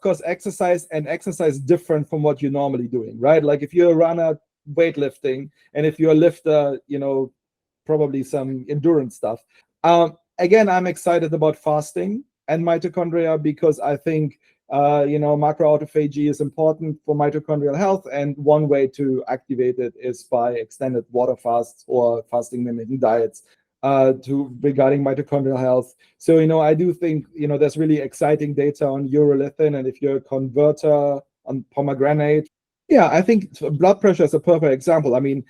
course, exercise different from what you're normally doing, right? Like if you're a runner, weightlifting, and if you're a lifter, probably some endurance stuff. Again, I'm excited about fasting and mitochondria because I think macroautophagy is important for mitochondrial health, and one way to activate it is by extended water fasts or fasting mimicking diets regarding mitochondrial health. So I do think there's really exciting data on urolithin, and if you're a converter on pomegranate, yeah, I think blood pressure is a perfect example. I mean,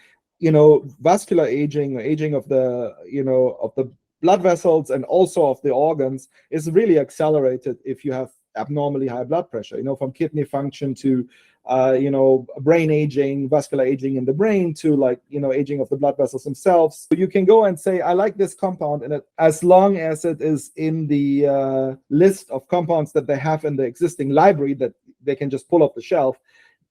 vascular aging of the blood vessels and also of the organs is really accelerated if you have abnormally high blood pressure, from kidney function to brain aging, vascular aging in the brain to aging of the blood vessels themselves. So you can go and say, I like this compound, and as long as it is in the list of compounds that they have in the existing library that they can just pull off the shelf,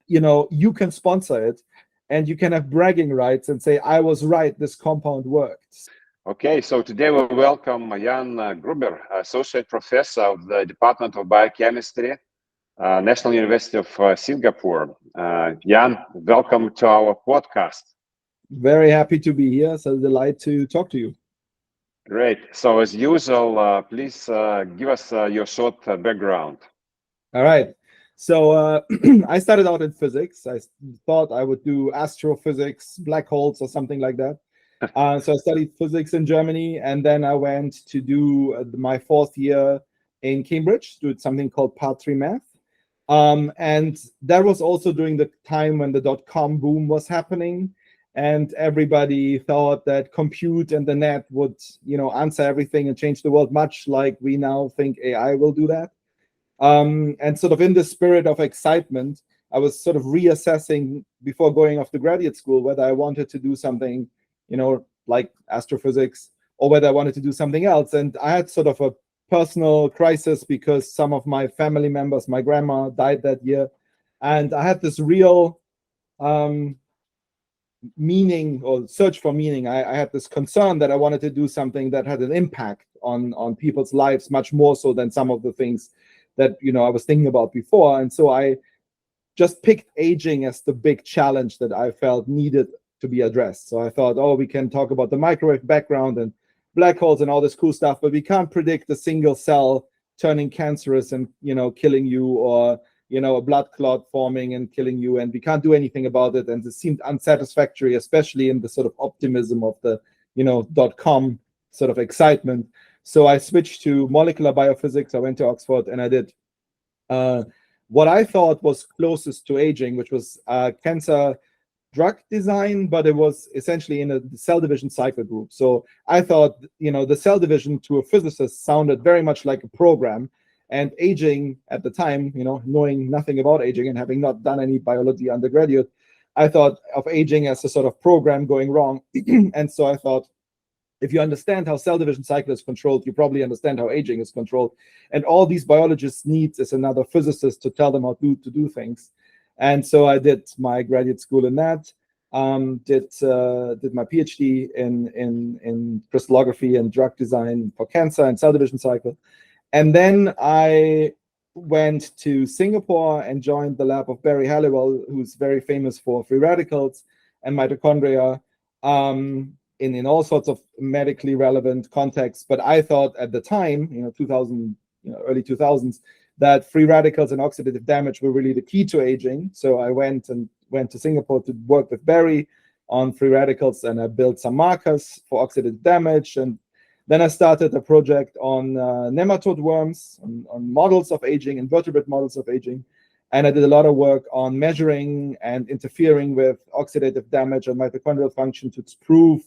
you can sponsor it and you can have bragging rights and say, I was right, this compound worked. Okay, so today we welcome Jan Gruber, Associate Professor of the Department of Biochemistry, National University of Singapore. Jan, welcome to our podcast. Very happy to be here. So delight to talk to you. Great. So as usual, please give us your short background. All right. So I started out in physics. I thought I would do astrophysics, black holes, or something like that. So I studied physics in Germany, and then I went to do my 4th year in Cambridge, do something called Part 3 math. And that was also during the time when the .com boom was happening, and everybody thought that compute and the net would, answer everything and change the world, much like we now think AI will do that. And sort of in the spirit of excitement, I was sort of reassessing before going off to graduate school whether I wanted to do something like astrophysics, or whether I wanted to do something else. And I had sort of a personal crisis because some of my family members, my grandma died that year. And I had this real meaning or search for meaning. I had this concern that I wanted to do something that had an impact on people's lives, much more so than some of the things that, I was thinking about before. And so I just picked aging as the big challenge that I felt needed to be addressed. So I thought, we can talk about the microwave background and black holes and all this cool stuff, but we can't predict a single cell turning cancerous and killing you, or a blood clot forming and killing you, and we can't do anything about it. And it seemed unsatisfactory, especially in the sort of optimism of the .com sort of excitement. So I switched to molecular biophysics. I went to Oxford and I did what I thought was closest to aging, which was cancer drug design, but it was essentially in a cell division cycle group. So I thought, the cell division to a physicist sounded very much like a program, and aging at the time, knowing nothing about aging and having not done any biology undergraduate, I thought of aging as a sort of program going wrong. And so I thought, if you understand how cell division cycle is controlled, you probably understand how aging is controlled. And all these biologists need is another physicist to tell them how to do things. And so I did my graduate school in that, did my PhD in crystallography and drug design for cancer and cell division cycle. And then I went to Singapore and joined the lab of Barry Halliwell, who's very famous for free radicals and mitochondria in all sorts of medically relevant contexts. But I thought at the time, 2000, early 2000s, that free radicals and oxidative damage were really the key to aging. So I went to Singapore to work with Barry on free radicals, and I built some markers for oxidative damage. And then I started a project on nematode worms, on models of aging, invertebrate models of aging. And I did a lot of work on measuring and interfering with oxidative damage and mitochondrial function to prove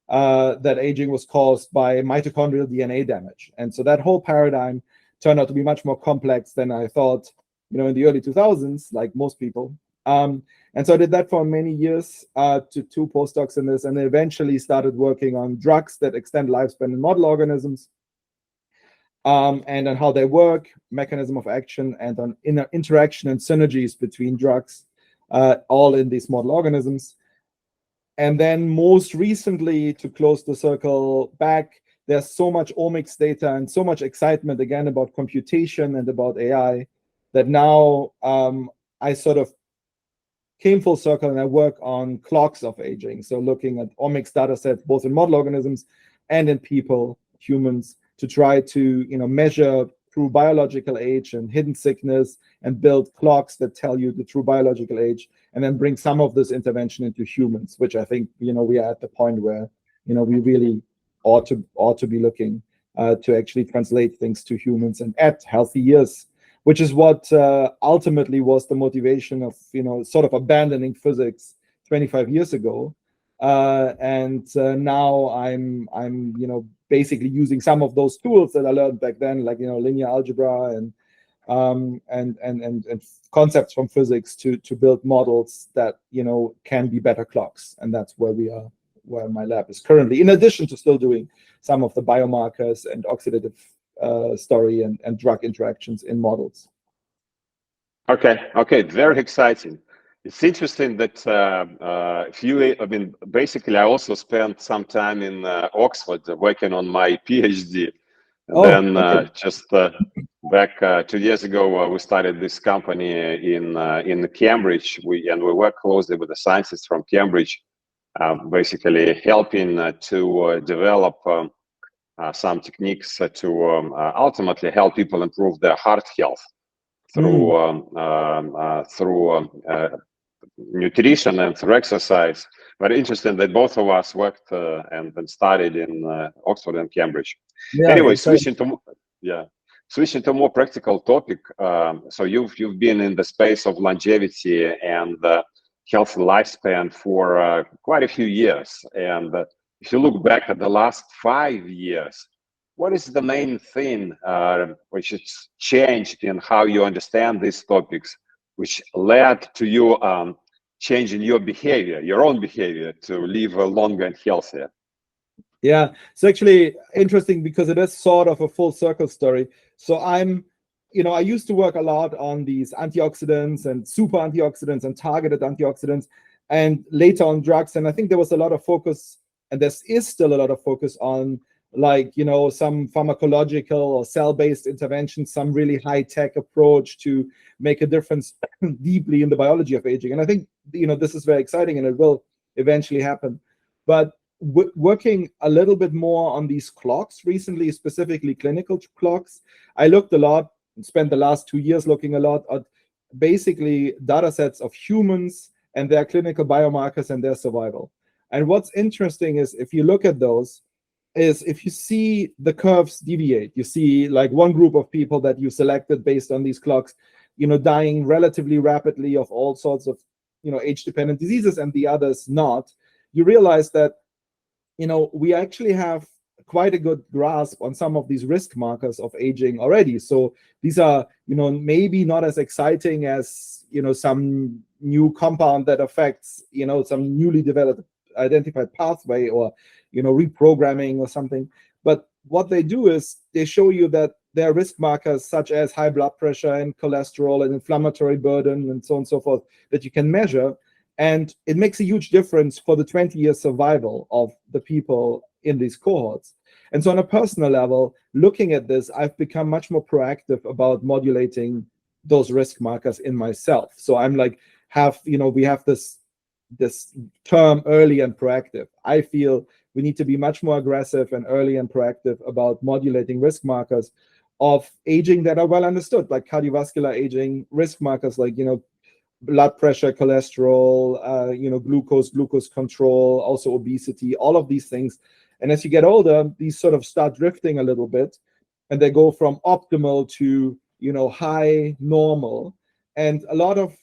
that aging was caused by mitochondrial DNA damage. And so that whole paradigm turned out to be much more complex than I thought, in the early 2000s, like most people. And so I did that for many years, to 2 postdocs in this, and eventually started working on drugs that extend lifespan in model organisms, and on how they work, mechanism of action, and on interaction and synergies between drugs, all in these model organisms. And then most recently, to close the circle back, there's so much omics data and so much excitement again about computation and about AI that now I sort of came full circle and I work on clocks of aging. So looking at omics data sets, both in model organisms and in people, humans, to try to measure true biological age and hidden sickness and build clocks that tell you the true biological age, and then bring some of this intervention into humans, which I think we are at the point where we really ought to be looking to actually translate things to humans and add healthy years, which is what ultimately was the motivation of sort of abandoning physics 25 years ago. And now I'm basically using some of those tools that I learned back then, like linear algebra and concepts from physics to build models that can be better clocks. And that's where we are, where my lab is currently, in addition to still doing some of the biomarkers and oxidative story and drug interactions in models. Okay, very exciting. It's interesting that basically I also spent some time in Oxford working on my PhD. And then just back 2 years ago, we started this company in Cambridge. We work closely with the scientists from Cambridge, basically helping to develop some techniques to ultimately help people improve their heart health through nutrition and through exercise. Very interesting that both of us worked and studied in Oxford and Cambridge. Yeah, anyway, switching to more practical topic. So you've been in the space of longevity and healthy lifespan for quite a few years. And if you look back at the last 5 years, what is the main thing which has changed in how you understand these topics, which led to you changing your behavior, your own behavior, to live longer and healthier? Yeah, it's actually interesting because it is sort of a full circle story. So I used to work a lot on these antioxidants and super antioxidants and targeted antioxidants, and later on drugs. And I think there was a lot of focus, and there is still a lot of focus on some pharmacological or cell-based interventions, some really high-tech approach to make a difference deeply in the biology of aging. And I think this is very exciting, and it will eventually happen. But working a little bit more on these clocks recently, specifically clinical clocks, I looked a lot, spent the last 2 years looking a lot at basically data sets of humans and their clinical biomarkers and their survival. And what's interesting is, if you look at those, is if you see the curves deviate, you see like one group of people that you selected based on these clocks, dying relatively rapidly of all sorts of, age-dependent diseases, and the others not, you realize that, we actually have quite a good grasp on some of these risk markers of aging already. So these are, maybe not as exciting as, some new compound that affects, some newly developed identified pathway or reprogramming or something. But what they do is they show you that there are risk markers such as high blood pressure and cholesterol and inflammatory burden and so on and so forth that you can measure, and it makes a huge difference for the 20-year survival of the people in these cohorts. And so on a personal level, looking at this, I've become much more proactive about modulating those risk markers in myself. So I'm like, we have this term early and proactive. I feel we need to be much more aggressive and early and proactive about modulating risk markers of aging that are well understood, like cardiovascular aging, risk markers like, blood pressure, cholesterol, glucose control, also obesity, all of these things. And as you get older, these sort of start drifting a little bit, and they go from optimal to, high normal. And a lot of,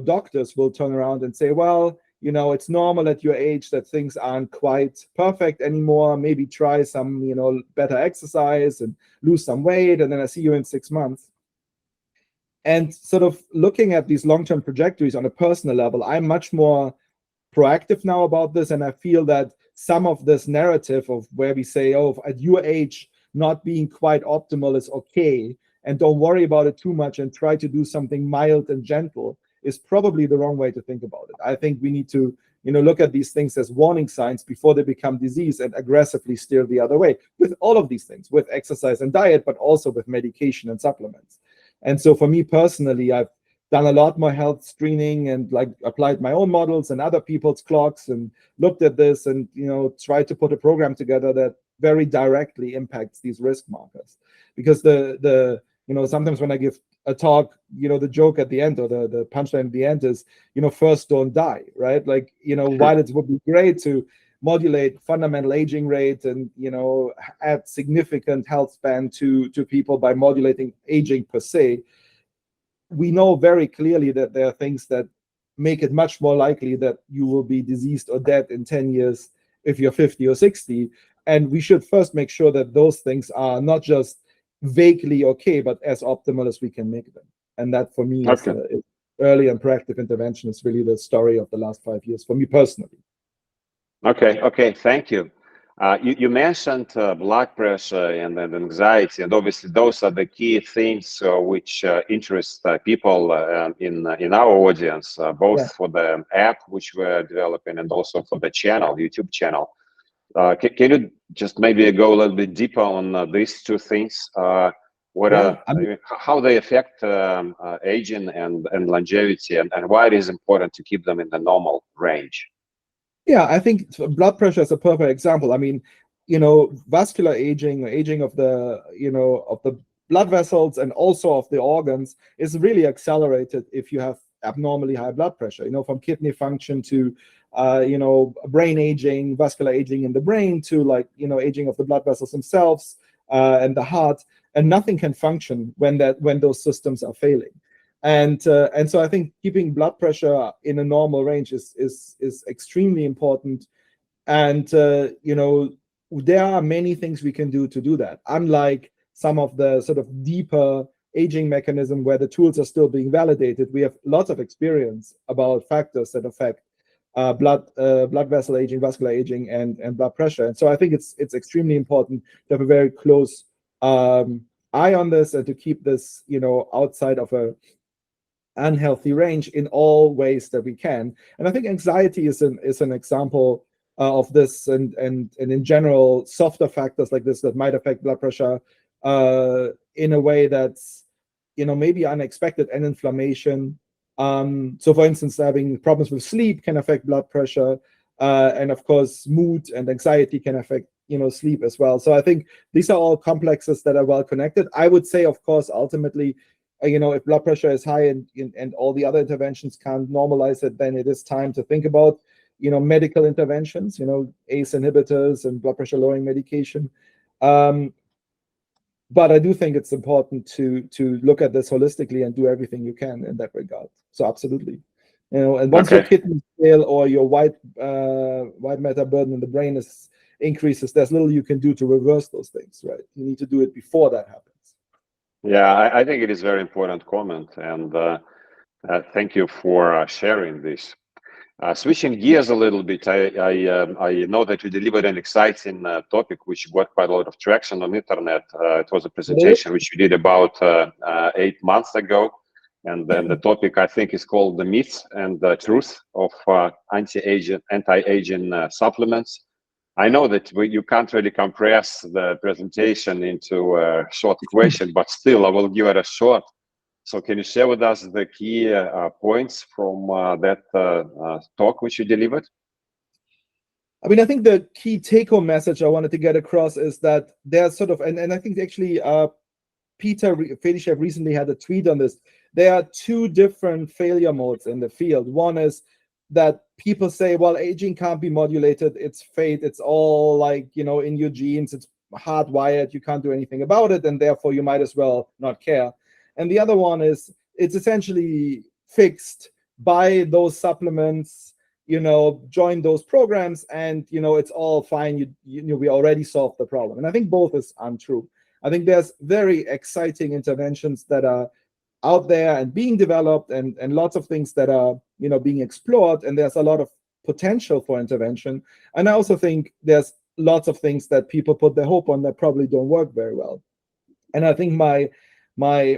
doctors will turn around and say, well, it's normal at your age that things aren't quite perfect anymore. Maybe try some, better exercise and lose some weight, and then I see you in 6 months. And sort of looking at these long-term trajectories on a personal level, I'm much more proactive now about this. And I feel that some of this narrative of where we say, oh, at your age, not being quite optimal is okay, and don't worry about it too much and try to do something mild and gentle, is probably the wrong way to think about it. I think we need to, look at these things as warning signs before they become disease and aggressively steer the other way with all of these things, with exercise and diet, but also with medication and supplements. And so for me personally, I've done a lot more health screening and like applied my own models and other people's clocks and looked at this and, you know, tried to put a program together that very directly impacts these risk markers. Because the you know, sometimes when I give a talk, you know, the joke at the end or the punchline at the end is, you know, first don't die, right? Like, you know, while it would be great to modulate fundamental aging rate and, you know, add significant health span to people by modulating aging per se, we know very clearly that there are things that make it much more likely that you will be diseased or dead in 10 years if you're 50 or 60. And we should first make sure that those things are not just vaguely okay, but as optimal as we can make them. And that for me is early and proactive intervention is really the story of the last 5 years for me personally. Okay, thank you. You mentioned blood pressure and anxiety, and obviously those are the key things which interest people in our audience, both for the app which we're developing and also for the channel, YouTube channel. Can you just maybe go a little bit deeper on these two things? How they affect aging and longevity, and why it is important to keep them in the normal range? Yeah, I think blood pressure is a perfect example. I mean, you know, vascular aging, aging of the, you know, of the blood vessels and also of the organs is really accelerated if you have abnormally high blood pressure, you know, from kidney function to, you know, brain aging, vascular aging in the brain to, like, you know, aging of the blood vessels themselves and the heart, and nothing can function when those systems are failing. And so I think keeping blood pressure in a normal range is extremely important. And you know, there are many things we can do to do that. Unlike some of the sort of deeper aging mechanism where the tools are still being validated, we have lots of experience about factors that affect blood vessel aging, vascular aging, and blood pressure. And so I think it's extremely important to have a very close eye on this and to keep this, you know, outside of a unhealthy range in all ways that we can. And I think anxiety is an example of this, and in general, softer factors like this that might affect blood pressure in a way that's, you know, maybe unexpected, and inflammation. So for instance, having problems with sleep can affect blood pressure, and of course, mood and anxiety can affect, you know, sleep as well. So I think these are all complexes that are well connected. I would say, of course, ultimately, you know, if blood pressure is high and all the other interventions can't normalize it, then it is time to think about, you know, medical interventions, you know, ACE inhibitors and blood pressure lowering medication. But I do think it's important to look at this holistically and do everything you can in that regard. So absolutely, you know, and once your kidneys fail or your white matter burden in the brain increases, there's little you can do to reverse those things, right? You need to do it before that happens. Yeah, I think it is a very important comment, and thank you for sharing this. Switching gears a little bit, I know that you delivered an exciting topic which got quite a lot of traction on the internet. It was a presentation which you did about 8 months ago, and then the topic, I think, is called "The Myths and the Truth of Anti-Aging Supplements." I know that you can't really compress the presentation into a short question, but still, I will give it a shot. So can you share with us the key points from that talk which you delivered? I mean, I think the key take-home message I wanted to get across is that there's sort of, and I think actually Peter Fedishev recently had a tweet on this. There are two different failure modes in the field. One is that people say, well, aging can't be modulated, it's fate, it's all, like, you know, in your genes, it's hardwired, you can't do anything about it, and therefore you might as well not care. And the other one is it's essentially fixed by those supplements, you know, join those programs, and, you know, it's all fine, you know, we already solved the problem. And I think both is untrue. I think there's very exciting interventions that are out there and being developed, and lots of things that are, you know, being explored, and there's a lot of potential for intervention. And I also think there's lots of things that people put their hope on that probably don't work very well. And I think my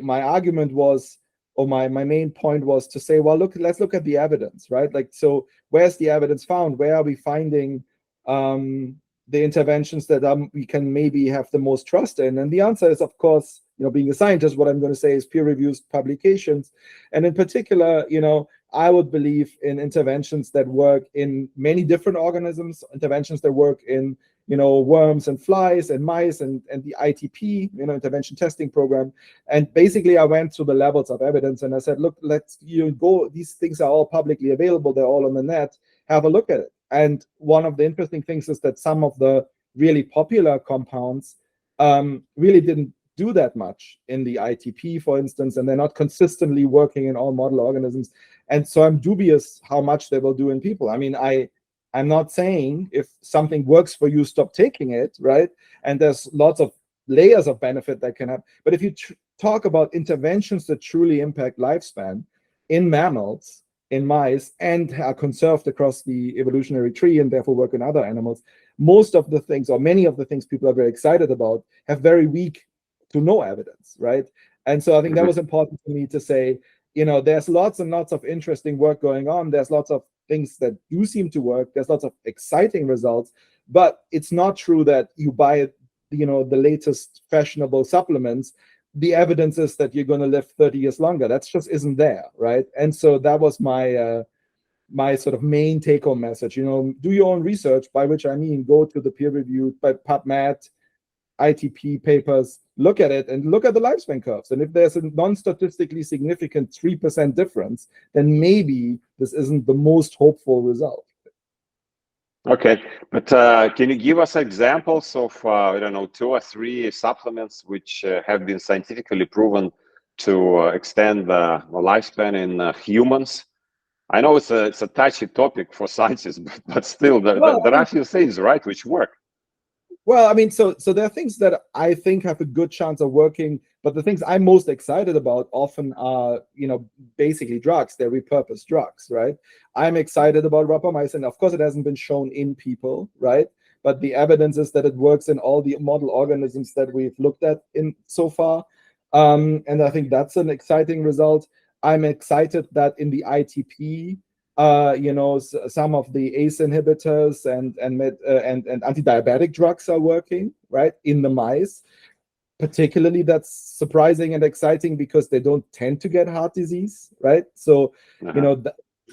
argument was, or my main point was to say, well, let's look at the evidence, right? Like, so where's the evidence found? Where are we finding the interventions that we can maybe have the most trust in? And the answer is, of course, being a scientist, what I'm going to say is peer-reviewed publications. And in particular, I would believe in interventions that work in many different organisms, interventions that work in, worms and flies and mice and the ITP, intervention testing program. And basically I went through the levels of evidence and I said, look, let's go, these things are all publicly available, they're all on the net, have a look at it. And one of the interesting things is that some of the really popular compounds really didn't do that much in the ITP, for instance, and they're not consistently working in all model organisms. And so I'm dubious how much they will do in people. I mean, I'm not saying if something works for you, stop taking it, right? And there's lots of layers of benefit that can happen. But if you talk about interventions that truly impact lifespan in mammals, in mice, and are conserved across the evolutionary tree and therefore work in other animals, most of the things, or many of the things people are very excited about, have very weak to no evidence, right? And so I think that was important for me to say, there's lots and lots of interesting work going on. There's lots of things that do seem to work. There's lots of exciting results, but it's not true that you buy, the latest fashionable supplements. The evidence is that you're going to live 30 years longer. That just isn't there, right? And so that was my my sort of main take-home message. Do your own research, by which I mean go to the peer-reviewed by PubMed, ITP papers, look at it and look at the lifespan curves. And if there's a non-statistically significant 3% difference, then maybe this isn't the most hopeful result. Okay, but can you give us examples of, I don't know, 2 or 3 supplements which have been scientifically proven to extend the lifespan in humans? I know it's a touchy topic for scientists, but still, there are a few things, right, which work. Well, I mean, so there are things that I think have a good chance of working, but the things I'm most excited about often are, basically drugs. They're repurposed drugs, right? I'm excited about rapamycin. Of course, it hasn't been shown in people, right? But the evidence is that it works in all the model organisms that we've looked at in so far. And I think that's an exciting result. I'm excited that in the ITP, some of the ACE inhibitors and anti-diabetic drugs are working, right, in the mice. Particularly, that's surprising and exciting because they don't tend to get heart disease, right? So,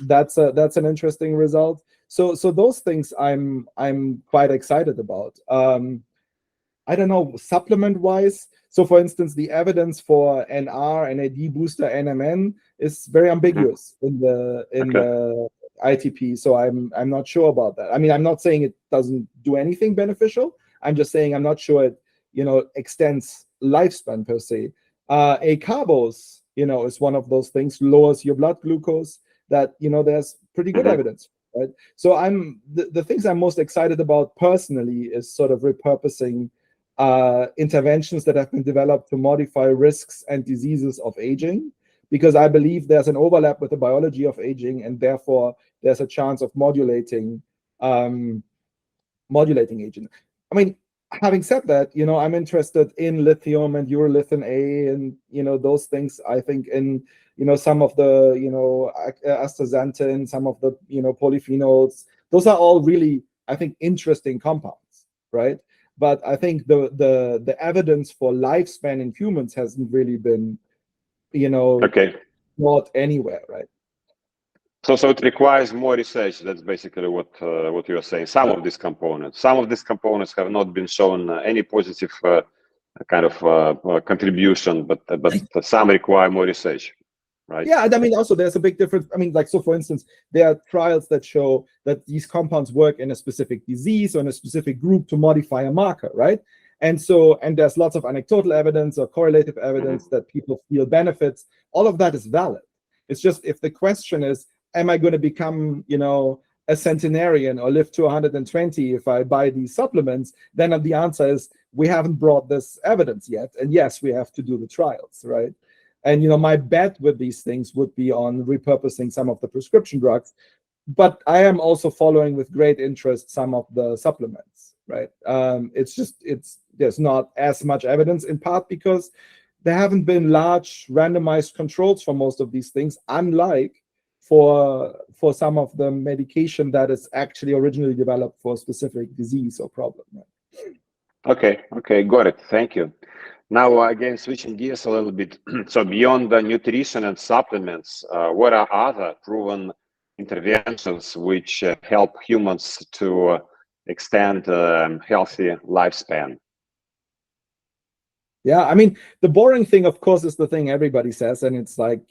that's an interesting result. So those things I'm quite excited about. I don't know, supplement-wise. So, for instance, the evidence for NR, NAD booster, NMN is very ambiguous in the ITP. So I'm not sure about that. I mean, I'm not saying it doesn't do anything beneficial. I'm just saying I'm not sure it, extends lifespan per se. Acarbose, is one of those things, lowers your blood glucose. That there's pretty good evidence, right? So the things I'm most excited about personally is sort of repurposing interventions that have been developed to modify risks and diseases of aging, because I believe there's an overlap with the biology of aging, and therefore there's a chance of modulating aging. I mean, having said that, I'm interested in lithium and urolithin A and those things. I think in some of the astaxanthin, some of the polyphenols. Those are all really, I think, interesting compounds, right? But I think the evidence for lifespan in humans hasn't really been, not anywhere, right? So it requires more research. That's basically what you're saying. Some of these components have not been shown any positive kind of contribution, but some require more research. Right. Yeah, I mean, also there's a big difference. I mean, so for instance, there are trials that show that these compounds work in a specific disease or in a specific group to modify a marker, right? And there's lots of anecdotal evidence or correlative evidence that people feel benefits. All of that is valid. It's just, if the question is, am I going to become, a centenarian or live to 120 if I buy these supplements? Then the answer is, we haven't brought this evidence yet. And yes, we have to do the trials, right? And my bet with these things would be on repurposing some of the prescription drugs, but I am also following with great interest some of the supplements, right? There's not as much evidence, in part because there haven't been large randomized controls for most of these things, unlike for some of the medication that is actually originally developed for a specific disease or problem. Okay, got it. Thank you. Now, again, switching gears a little bit. So beyond the nutrition and supplements, what are other proven interventions which help humans to extend healthy lifespan? Yeah, I mean, the boring thing, of course, is the thing everybody says, and it's like,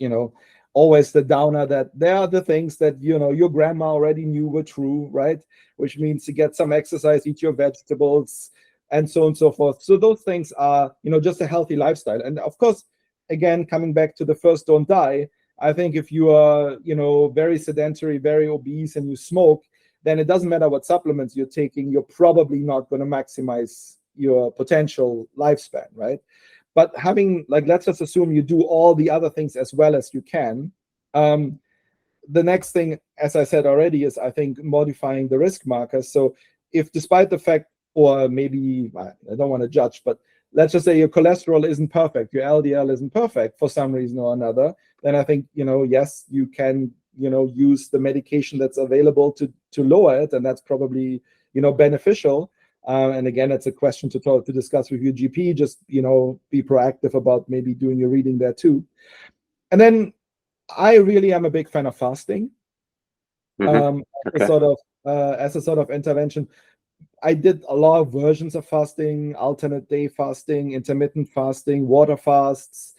always the downer that there are the things that, your grandma already knew were true, right? Which means to get some exercise, eat your vegetables, and so on and so forth. So those things are, just a healthy lifestyle. And of course, again, coming back to the first don't die, I think if you are, very sedentary, very obese, and you smoke, then it doesn't matter what supplements you're taking, you're probably not going to maximize your potential lifespan, right? But having, let's just assume you do all the other things as well as you can. The next thing, as I said already, is I think modifying the risk markers. So if despite the fact, or maybe I don't want to judge, but let's just say your cholesterol isn't perfect, your LDL isn't perfect for some reason or another, then I think, yes, you can, use the medication that's available to lower it, and that's probably, beneficial. And again, it's a question to discuss with your GP. Just be proactive about maybe doing your reading there too. And then I really am a big fan of fasting. Okay. As a sort of intervention. I did a lot of versions of fasting: alternate day fasting, intermittent fasting, water fasts,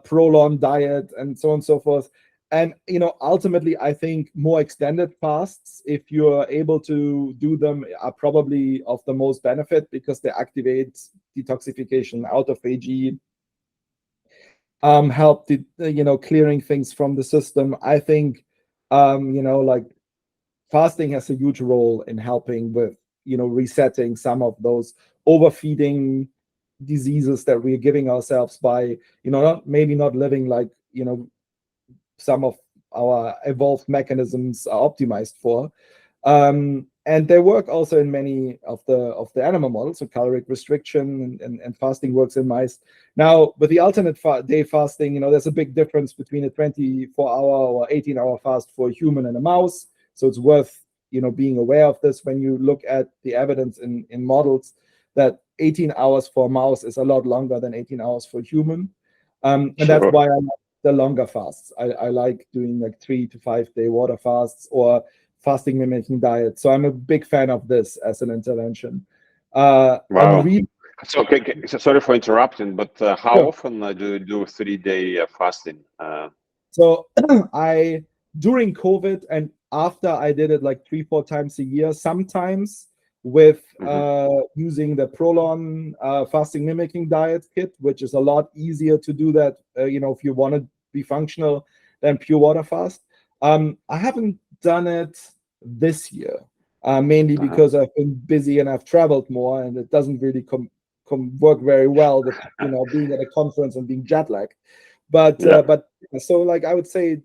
prolonged diet, and so on and so forth. And ultimately, I think more extended fasts, if you're able to do them, are probably of the most benefit because they activate detoxification, autophagy, help clearing things from the system. I think fasting has a huge role in helping with resetting some of those overfeeding diseases that we're giving ourselves by maybe not living like some of our evolved mechanisms are optimized for. And they work also in many of the animal models. So caloric restriction and fasting works in mice. Now, with the alternate day fasting, there's a big difference between a 24-hour or 18-hour fast for a human and a mouse. So it's worth being aware of this when you look at the evidence in models that 18 hours for a mouse is a lot longer than 18 hours for a human. And that's why I like the longer fasts. I like doing like 3 to 5 day water fasts or fasting mimicking diet. So I'm a big fan of this as an intervention. Wow. So, sorry for interrupting, but how often do you do 3-day fasting? So during COVID and after, I did it like 3-4 times a year, sometimes with using the Prolon fasting mimicking diet kit, which is a lot easier to do that, if you want to be functional, than pure water fast. I haven't done it this year, mainly because I've been busy and I've traveled more, and it doesn't really work very well with being at a conference and being jet lagged. But so like I would say,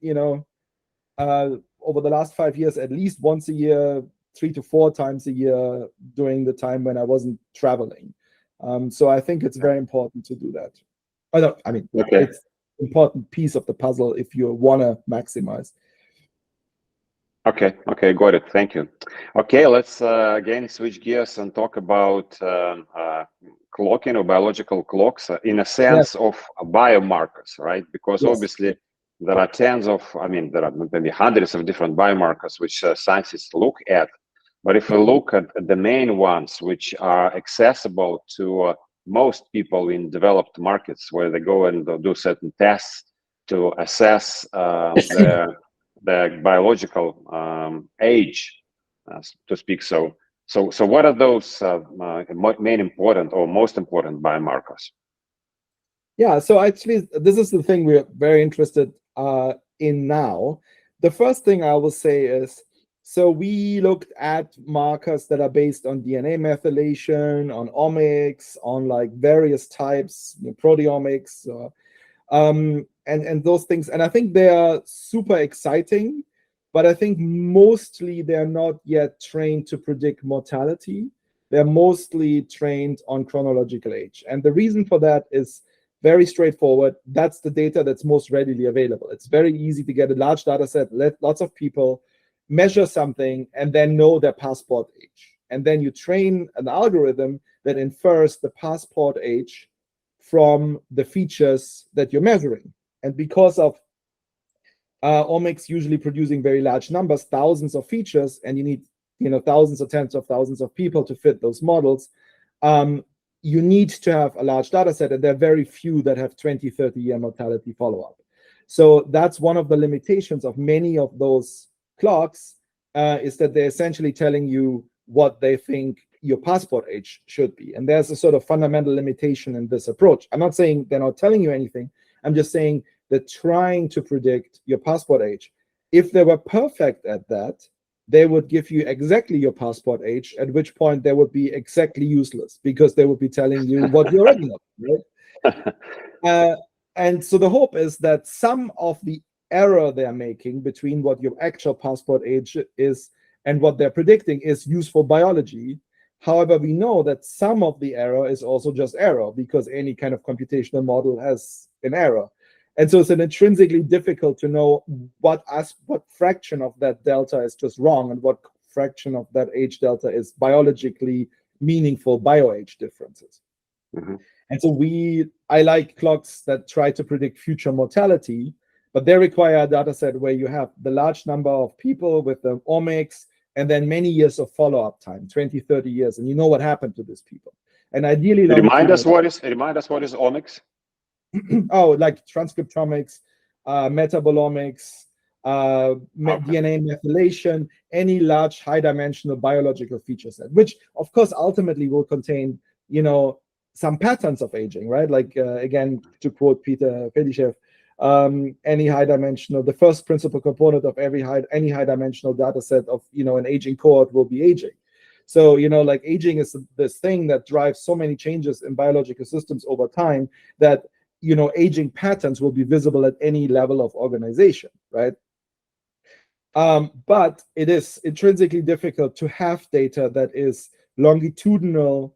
over the last 5 years, at least once a year, 3 to 4 times a year during the time when I wasn't traveling. So I think it's very important to do that. It's an important piece of the puzzle if you want to maximize. Okay, got it. Thank you. Okay, let's again switch gears and talk about clocking or biological clocks in a sense of biomarkers, right? Because obviously there are there are maybe hundreds of different biomarkers which scientists look at. But if we look at the main ones which are accessible to most people in developed markets, where they go and do certain tests to assess the biological age, to speak. So what are those main important or most important biomarkers? Yeah, so actually, this is the thing we're very interested in now. The first thing I will say is, so we looked at markers that are based on DNA methylation, on omics, on like various types, proteomics, and those things. And I think they are super exciting, but I think mostly they're not yet trained to predict mortality. They're mostly trained on chronological age. And the reason for that is very straightforward. That's the data that's most readily available. It's very easy to get a large data set, let lots of people measure something, and then know their passport age. And then you train an algorithm that infers the passport age from the features that you're measuring. And because of omics usually producing very large numbers, thousands of features, and you need thousands or tens of thousands of people to fit those models, you need to have a large data set, and there are very few that have 20, 30-year mortality follow-up. So that's one of the limitations of many of those clocks, is that they're essentially telling you what they think your passport age should be. And there's a sort of fundamental limitation in this approach. I'm not saying they're not telling you anything. I'm just saying they're trying to predict your passport age. If they were perfect at that, they would give you exactly your passport age, at which point they would be exactly useless because they would be telling you what you already know, right? And so the hope is that some of the error they're making between what your actual passport age is and what they're predicting is useful biology. However, we know that some of the error is also just error, because any kind of computational model has an error. And so it's an intrinsically difficult to know what fraction of that delta is just wrong and what fraction of that age delta is biologically meaningful bio-age differences. Mm-hmm. And so I like clocks that try to predict future mortality, but they require a data set where you have the large number of people with the omics and then many years of follow-up time, 20, 30 years, and you know what happened to these people. And ideally, remind us what is omics? Oh, like transcriptomics, metabolomics, DNA methylation, any large high-dimensional biological feature set, which of course ultimately will contain, some patterns of aging, right? Like again, to quote Peter Fedishev, any high-dimensional, the first principal component of any high-dimensional data set of an aging cohort will be aging. So like aging is this thing that drives so many changes in biological systems over time that aging patterns will be visible at any level of organization, right? But it is intrinsically difficult to have data that is longitudinal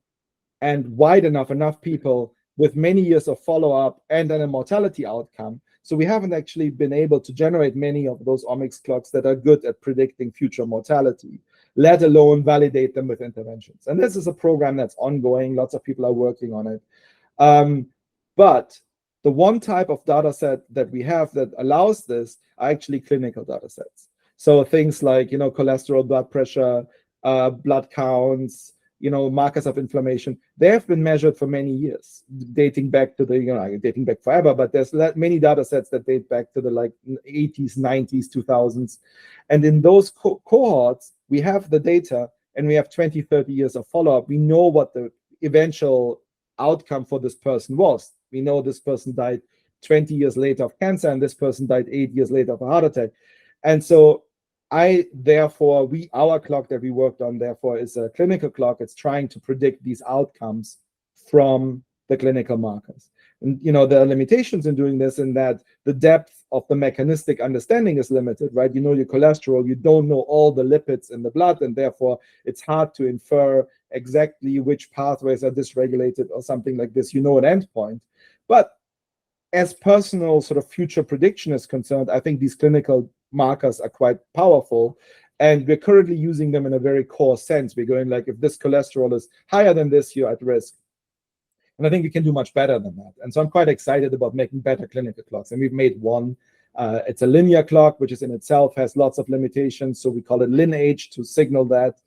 and wide enough people with many years of follow-up and then a mortality outcome. So we haven't actually been able to generate many of those omics clocks that are good at predicting future mortality, let alone validate them with interventions. And this is a program that's ongoing. Lots of people are working on it. But the one type of data set that we have that allows this are actually clinical data sets. So things like, cholesterol, blood pressure, blood counts, markers of inflammation, they have been measured for many years, dating back to dating back forever, but there's many data sets that date back to the 80s, 90s, 2000s. And in those cohorts, we have the data and we have 20, 30 years of follow-up. We know what the eventual outcome for this person was. We know this person died 20 years later of cancer, and this person died 8 years later of a heart attack. And so our clock that we worked on, therefore, is a clinical clock. It's trying to predict these outcomes from the clinical markers. And, there are limitations in doing this in that the depth of the mechanistic understanding is limited, right? You know your cholesterol, you don't know all the lipids in the blood, and therefore it's hard to infer exactly which pathways are dysregulated or something like this. An endpoint. But as personal sort of future prediction is concerned, I think these clinical markers are quite powerful, and we're currently using them in a very core sense. We're going like, if this cholesterol is higher than this, you're at risk. And I think we can do much better than that. And so I'm quite excited about making better clinical clocks. And we've made one. It's a linear clock, which is in itself has lots of limitations. So we call it lin-age to signal that.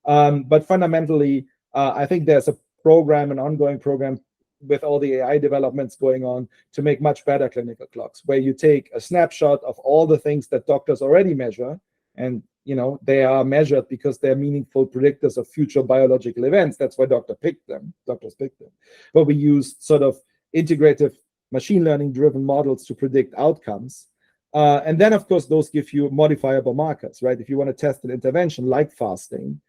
But fundamentally, I think there's an ongoing program with all the AI developments going on to make much better clinical clocks, where you take a snapshot of all the things that doctors already measure, and they are measured because they're meaningful predictors of future biological events. That's why doctors picked them. But we use sort of integrative machine learning driven models to predict outcomes. And then, of course, those give you modifiable markers, right? If you want to test an intervention like fasting,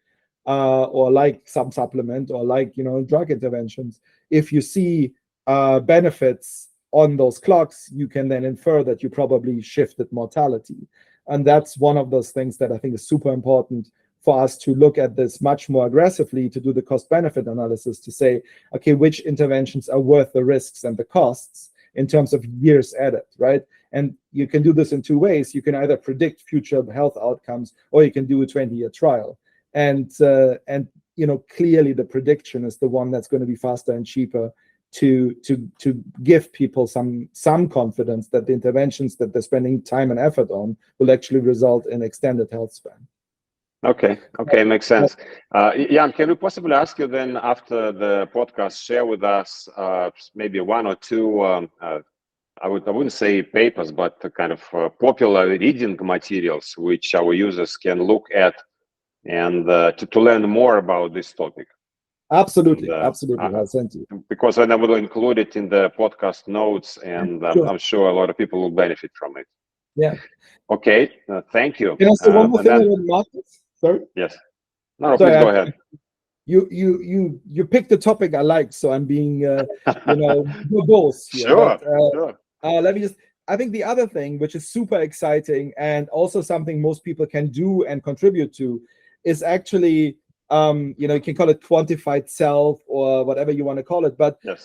or like some supplement, or like drug interventions, if you see benefits on those clocks, you can then infer that you probably shifted mortality. And that's one of those things that I think is super important for us to look at this much more aggressively, to do the cost-benefit analysis, to say, okay, which interventions are worth the risks and the costs in terms of years added, right? And you can do this in two ways. You can either predict future health outcomes, or you can do a 20-year trial. And clearly the prediction is the one that's going to be faster and cheaper to give people some confidence that the interventions that they're spending time and effort on will actually result in extended health span. Okay, makes sense. Jan, can we possibly ask you then after the podcast, share with us maybe one or two, I wouldn't say papers, but kind of popular reading materials which our users can look at and to learn more about this topic? Absolutely, absolutely. I'll send you. Because I will include it in the podcast notes, and Sure. I'm sure a lot of people will benefit from it. Yeah. Okay, thank you. Can I say one more thing about markers? Sorry? Yes. No, please go ahead. You picked the topic I like, so I'm being verbose here. Sure, sure. Let me just. I think the other thing, which is super exciting and also something most people can do and contribute to, is actually you can call it quantified self or whatever you want to call it. But yes.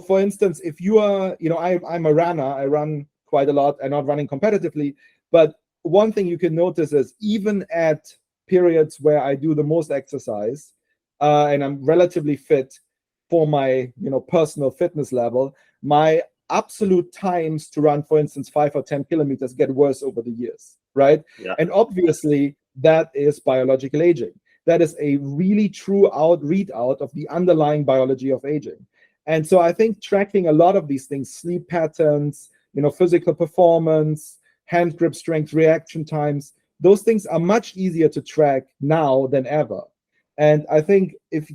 For instance, if you are, I'm a runner. I run quite a lot. I'm not running competitively, but one thing you can notice is even at periods where I do the most exercise and I'm relatively fit for my personal fitness level, my absolute times to run, for instance, 5 or 10 kilometers get worse over the years, right? Yeah. And obviously that is biological aging. That is a really true readout of the underlying biology of aging. And so I think tracking a lot of these things, sleep patterns, physical performance, hand grip strength, reaction times, those things are much easier to track now than ever. And I think if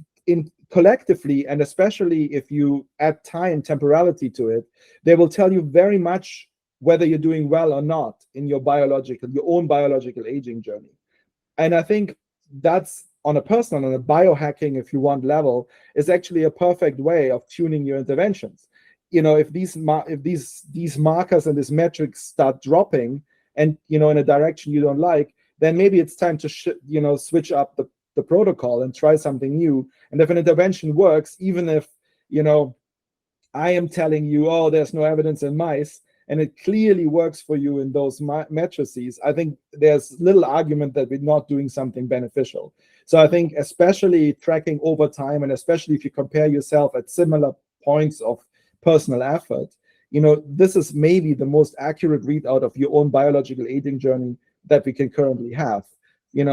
collectively, and especially if you add time, temporality to it, they will tell you very much whether you're doing well or not in your own biological aging journey. And I think that's on a personal, on a biohacking, if you want, level, is actually a perfect way of tuning your interventions. If these markers and these metrics start dropping and in a direction you don't like, then maybe it's time to switch up the protocol and try something new. And if an intervention works, even if I am telling you, oh, there's no evidence in mice, and it clearly works for you in those matrices, I think there's little argument that we're not doing something beneficial. So I think especially tracking over time, and especially if you compare yourself at similar points of personal effort, this is maybe the most accurate readout of your own biological aging journey that we can currently have. I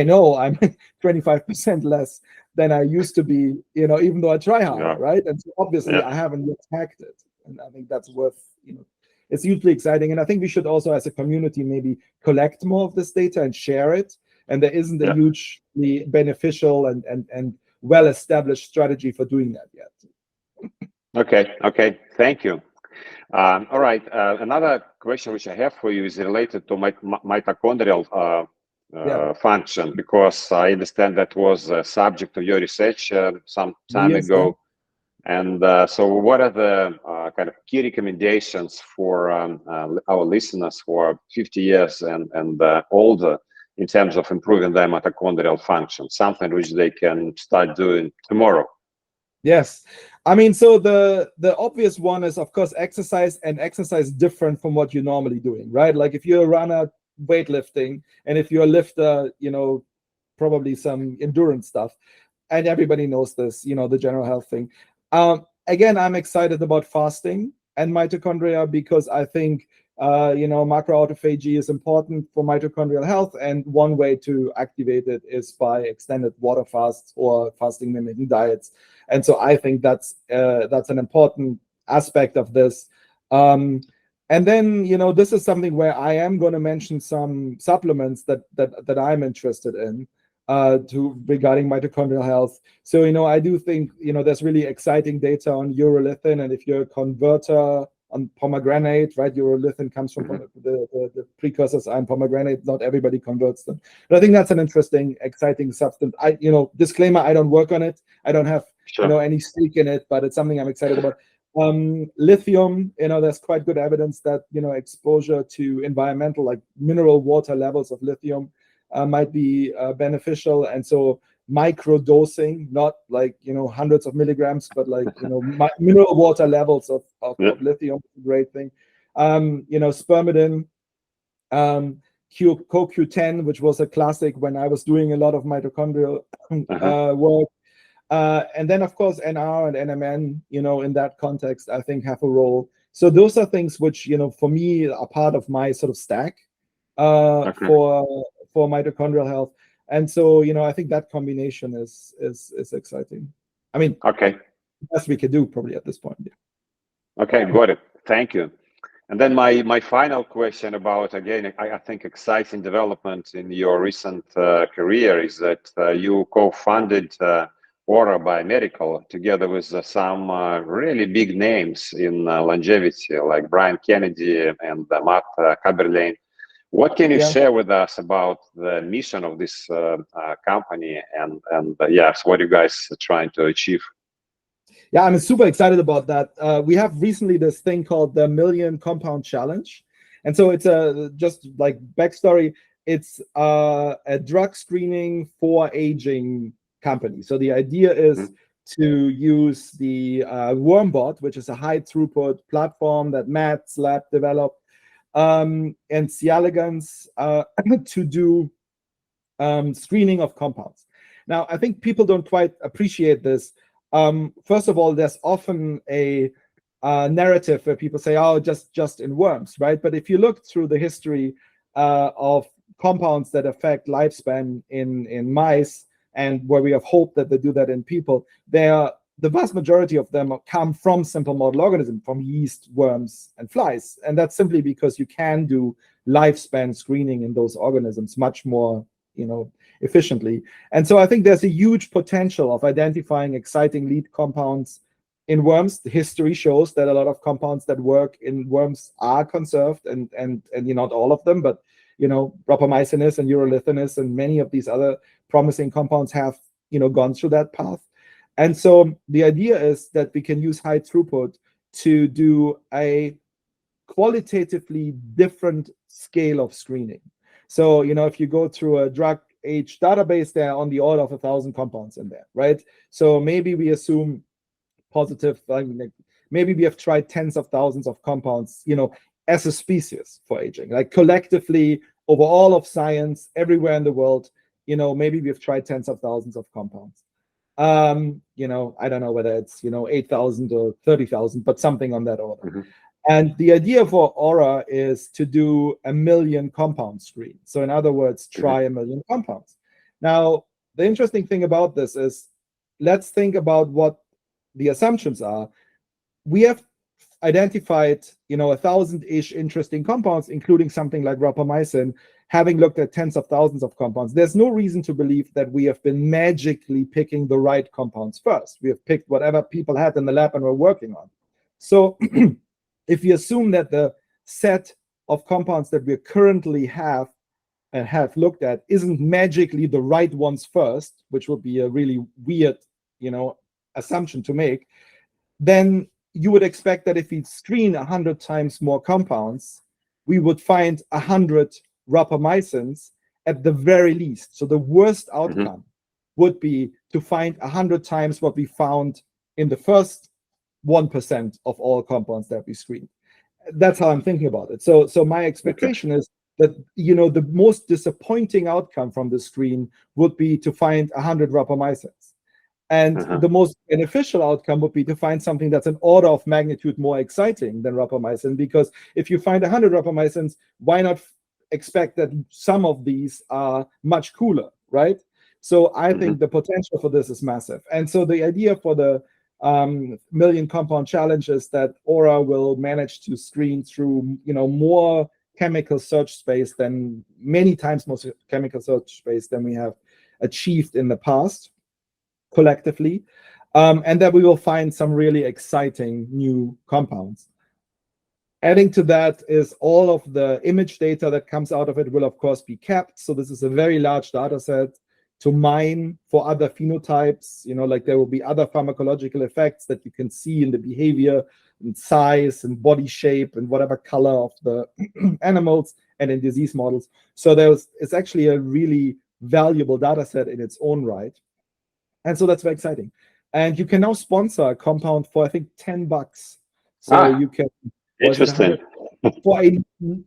know I'm 25% less than I used to be, even though I try harder, right? And so obviously I haven't yet hacked it. And I think that's worth, it's hugely exciting. And I think we should also, as a community, maybe collect more of this data and share it. And there isn't a hugely beneficial and well-established strategy for doing that yet. Okay, thank you. All right, another question which I have for you is related to mitochondrial function, because I understand that was a subject of your research some time ago. And so what are the kind of key recommendations for our listeners who are 50 years and older in terms of improving their mitochondrial function, something which they can start doing tomorrow? Yes. I mean, so the obvious one is, of course, exercise, and exercise different from what you're normally doing, right? Like if you're a runner, weightlifting, and if you're a lifter, probably some endurance stuff. And everybody knows this, the general health thing. Again, I'm excited about fasting and mitochondria because I think, macroautophagy is important for mitochondrial health. And one way to activate it is by extended water fasts or fasting mimicking diets. And so I think that's an important aspect of this. And then, this is something where I am going to mention some supplements that I'm interested in regarding mitochondrial health. So, I do think, there's really exciting data on urolithin. And if you're a converter on pomegranate, right, urolithin comes from the precursors in pomegranate. Not everybody converts them. But I think that's an interesting, exciting substance. Disclaimer, I don't work on it. I don't have, any stake in it, but it's something I'm excited about. Lithium, there's quite good evidence that, exposure to environmental, like mineral water levels of lithium might be beneficial. And so micro dosing, not like, hundreds of milligrams, but like, mineral water levels of lithium, great thing. Spermidin, CoQ10, which was a classic when I was doing a lot of mitochondrial work. And then, of course, NR and NMN, in that context, I think have a role. So those are things which, for me, are part of my sort of stack for mitochondrial health. And so, I think that combination is exciting. I mean, best we could do probably at this point. Yeah. Okay, got it. Thank you. And then my final question about, again, I think exciting development in your recent career is that you co-funded Aura Biomedical together with some really big names in longevity, like Brian Kennedy and Matt Kaberlein. What can you share with us about the mission of this company and yes, what you guys are trying to achieve? Yeah, I'm super excited about that. We have recently this thing called the Million Compound Challenge. And so it's just like backstory, it's a drug screening for aging company. So the idea is to use the WormBot, which is a high throughput platform that Matt's lab developed, and C. elegans to do screening of compounds. Now, I think people don't quite appreciate this. First of all, there's often a narrative where people say, oh, just in worms, right? But if you look through the history of compounds that affect lifespan in mice, and where we have hope that they do that in people, the vast majority of them come from simple model organisms, from yeast, worms, and flies. And that's simply because you can do lifespan screening in those organisms much more efficiently. And so I think there's a huge potential of identifying exciting lead compounds in worms. The history shows that a lot of compounds that work in worms are conserved, and not all of them, but rapamycin and urolithin and many of these other promising compounds have gone through that path. And so the idea is that we can use high throughput to do a qualitatively different scale of screening. So, if you go through a drug age database, there are on the order of 1,000 compounds in there, right? So maybe we assume positive, maybe we have tried tens of thousands of compounds, as a species for aging, like collectively over all of science, everywhere in the world, maybe we have tried tens of thousands of compounds. I don't know whether it's, 8,000 or 30,000, but something on that order. And the idea for Aura is to do a million compound screen. So in other words, try a million compounds. Now, the interesting thing about this is, let's think about what the assumptions are. We have identified, 1,000-ish interesting compounds, including something like rapamycin, having looked at tens of thousands of compounds. There's no reason to believe that we have been magically picking the right compounds first. We have picked whatever people had in the lab and were working on. So if you assume that the set of compounds that we currently have and have looked at isn't magically the right ones first, which would be a really weird, assumption to make, then you would expect that if we screen 100 times more compounds, we would find 100 rapamycins at the very least. So the worst outcome would be to find 100 times what we found in the first 1% of all compounds that we screened. That's how I'm thinking about it. So my expectation is that the most disappointing outcome from the screen would be to find 100 rapamycins. And the most beneficial outcome would be to find something that's an order of magnitude more exciting than rapamycin, because if you find 100 rapamycins, why not expect that some of these are much cooler, right? So I think the potential for this is massive. And so the idea for the million compound challenge is that Aura will manage to screen through more chemical search space than many times more chemical search space than we have achieved in the past collectively, and that we will find some really exciting new compounds. Adding to that is all of the image data that comes out of it will of course be kept. So this is a very large data set to mine for other phenotypes, like there will be other pharmacological effects that you can see in the behavior and size and body shape and whatever color of the animals and in disease models. So it's actually a really valuable data set in its own right. And so that's very exciting. And you can now sponsor a compound for, I think, $10. So you can, interesting. for a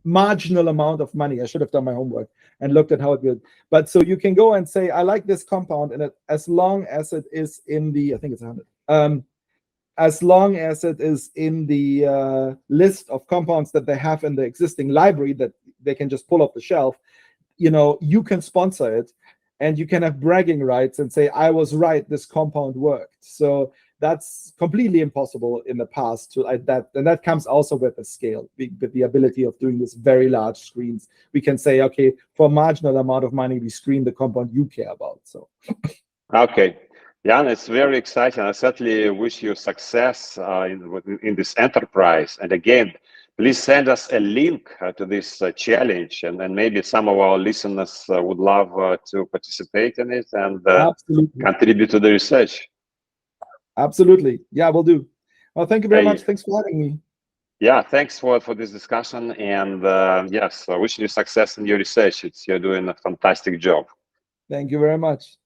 marginal amount of money. I should have done my homework and looked at how it would. But so you can go and say, I like this compound, and as long as it is in the, I think it's 100. As long as it is in the list of compounds that they have in the existing library that they can just pull off the shelf, you can sponsor it, and you can have bragging rights and say, I was right, this compound worked. So that's completely impossible in the past to that, and that comes also with a scale, with the ability of doing this very large screens. We can say, okay, for a marginal amount of money, we screen the compound you care about. So okay, Jan, it's very exciting. I certainly wish you success in this enterprise. And again, please send us a link to this challenge, and maybe some of our listeners would love to participate in it and contribute to the research. Absolutely. Yeah, we'll do. Well, thank you very much. Thanks for having me. Yeah, thanks for this discussion. And yes, I wish you success in your research. You're doing a fantastic job. Thank you very much.